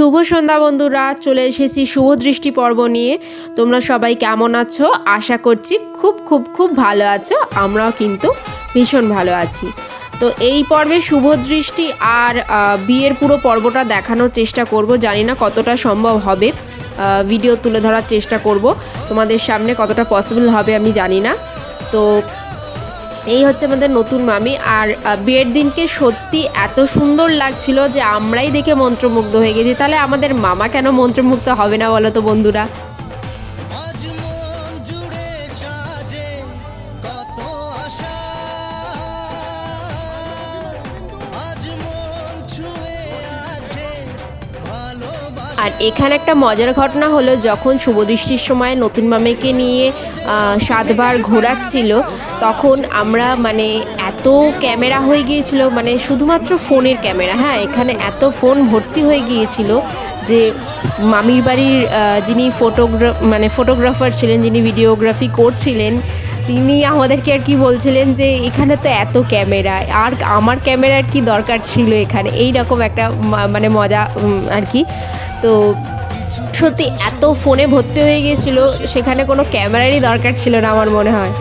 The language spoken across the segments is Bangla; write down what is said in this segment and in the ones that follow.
শুভ সন্ধ্যা বন্ধুরা, চলে এসেছি শুভ দৃষ্টি পর্ব নিয়ে। তোমরা সবাই কেমন আছো? আশা করছি খুব খুব খুব ভালো আছো। আমরাও কিন্তু ভীষণ ভালো আছি। তো এই পর্বে শুভ দৃষ্টি আর বিয়ের পুরো পর্বটা দেখানোর চেষ্টা করব। জানি না কতটা সম্ভব হবে, ভিডিও তুলে ধরার চেষ্টা করব। তোমাদের সামনে কতটা পসিবল হবে আমি জানি না। তো এই হচ্ছে আমাদের নতুন মামি। আর বিয়ের দিনকে সত্যি এত সুন্দর লাগছিল যে আমরাই দেখে মন্ত্রমুগ্ধ হয়ে গেছি। তাহলে আমাদের মামা কেন মন্ত্রমুগ্ধ হবে না বলো তো বন্ধুরা? আর এখানে একটা মজার ঘটনা হলো, যখন শুভদৃষ্টির সময় নতুন মামিকে নিয়ে 7 বার ঘোরাচ্ছিল, তখন আমরা মানে এত ক্যামেরা হয়ে গিয়েছিল, মানে শুধুমাত্র ফোনের ক্যামেরা। হ্যাঁ, এখানে এত ফোন ভর্তি হয়ে গিয়েছিল যে মামির বাড়ির যিনি ফটোগ্রাফার ছিলেন, যিনি ভিডিওগ্রাফি করছিলেন, তিনি আমাদেরকে আর কি বলছিলেন যে এখানে তো এত ক্যামেরা, আর আমার ক্যামেরার কি দরকার ছিল এখানে, এই রকম একটা মানে মজা আর কি। তো সত্যি এত ফোনে ভর্তি হয়ে গিয়েছিল, সেখানে কোনো ক্যামেরারই দরকার ছিল না আমার মনে হয়।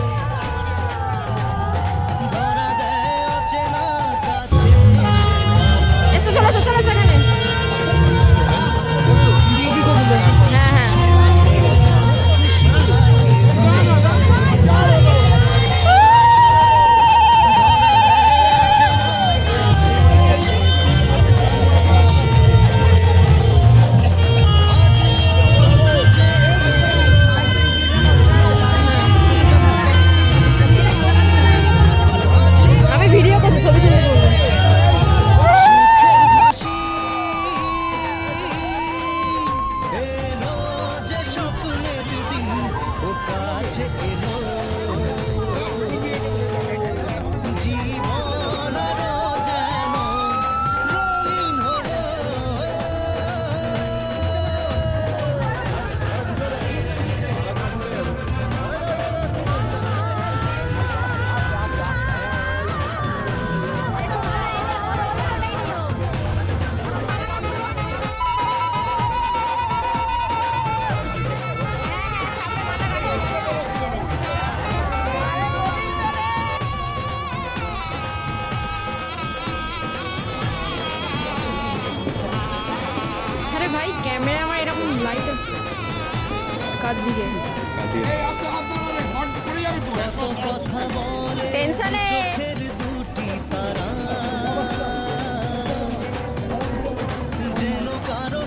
ভাই ক্যামেরা আমার এরকম লাইট কাট দিকে টেনশনে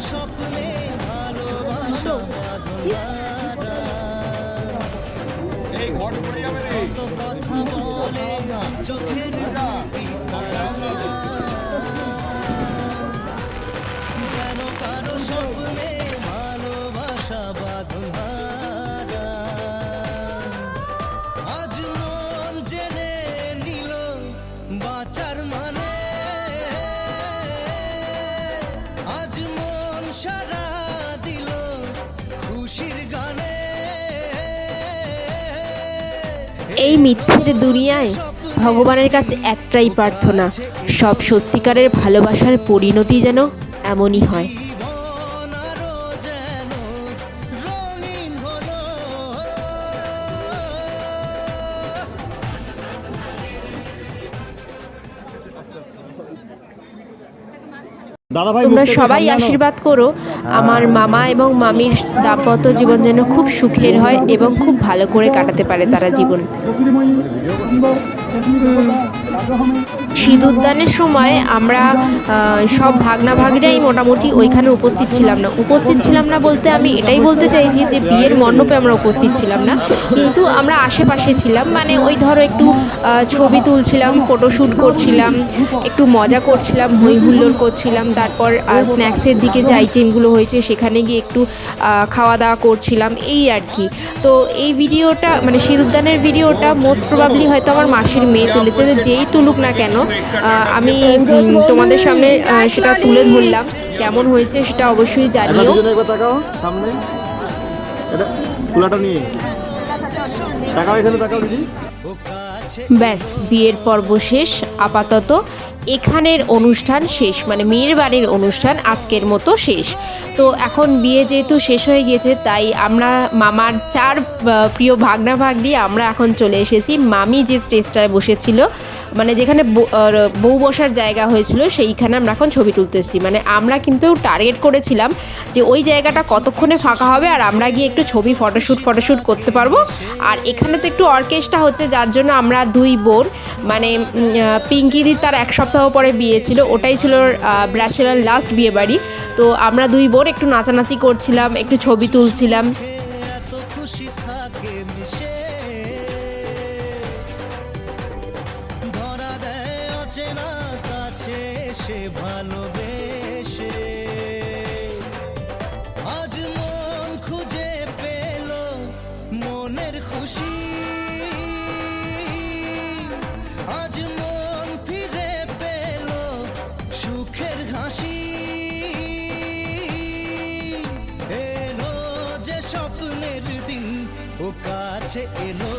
স্বপ্নে ভালোবাসা এই ঘট পড়ে যাবে রে, কথা বলে চোখের স্বপ্নে ভালোবাসা বাঁধা, আজ মন জেনে নিল বাঁচার মানে, আজ মন সারা দিল খুশির গানে। এই মিথ্যের দুনিয়ায় ভগবানের কাছে একটাই প্রার্থনা, সব সত্যিকারের ভালোবাসার পরিণতি যেন এমনই হয়। তোমরা সবাই আশীর্বাদ করো আমার মামা এবং মামির দাম্পত্য জীবন যেন খুব সুখের হয় এবং খুব ভালো করে কাটাতে পারে তারা জীবন। সিঁদুরদানের সময় আমরা সব ভাগনা ভাগিরাই মোটামুটি ওইখানে উপস্থিত ছিলাম না বলতে আমি এটাই বলতে চাইছি যে বিয়ের মণ্ডপে আমরা উপস্থিত ছিলাম না, কিন্তু আমরা আশেপাশে ছিলাম। মানে ওই ধরো একটু ছবি তুলছিলাম, ফটোশ্যুট করছিলাম, একটু মজা করছিলাম, হই হুল্লোড় করছিলাম। তারপর স্ন্যাক্সের দিকে যে আইটেমগুলো হয়েছে সেখানে গিয়ে একটু খাওয়া দাওয়া করছিলাম, এই আর কি। তো এই ভিডিওটা মানে সিঁদুরদানের ভিডিওটা মোস্ট প্রবাবলি হয়তো আমার মাসির মেয়ে তুলেছে। তো যেই তুলুক না কেন, আমি তোমাদের সামনে সেটা তুলে ধরলাম। কেমন হয়েছে সেটা অবশ্যই জানিও। ব্যাস, বিয়ের পর্ব শেষ আপাতত। এখানের অনুষ্ঠান শেষ, মানে মেয়ের বাড়ির অনুষ্ঠান আজকের মতো শেষ। তো এখন বিয়ে যেহেতু শেষ হয়ে গিয়েছে, তাই আমরা মামার 4 প্রিয় ভাগনা ভাগ্নি আমরা এখন চলে এসেছি মামি যে স্টেজটায় বসেছিল, মানে যেখানে বউ বসার জায়গা হয়েছিল, সেইখানে আমরা এখন ছবি তুলতেছি। মানে আমরা কিন্তু টার্গেট করেছিলাম যে ওই জায়গাটা কতক্ষণে ফাঁকা হবে আর আমরা গিয়ে একটু ছবি ফটোশ্যুট করতে পারবো। আর এখানে তো একটু অর্কেস্ট্রা হচ্ছে, যার জন্য আমরা 2 বোন, মানে পিঙ্কিদি তার 1 সপ্তাহ পরে বিয়ে ছিল, ওটাই ছিল ব্যাচেলার লাস্ট বিয়ে বাড়ি। তো আমরা 2 বোন একটু নাচানাচি করছিলাম, একটু ছবি তুলছিলাম। ভালোবেসে আজ মন খুঁজে পেল মনের খুশি, আজ মন ফিরে পেল সুখের হাসি। এলো যে স্বপ্নের দিন ও কাছে এলো,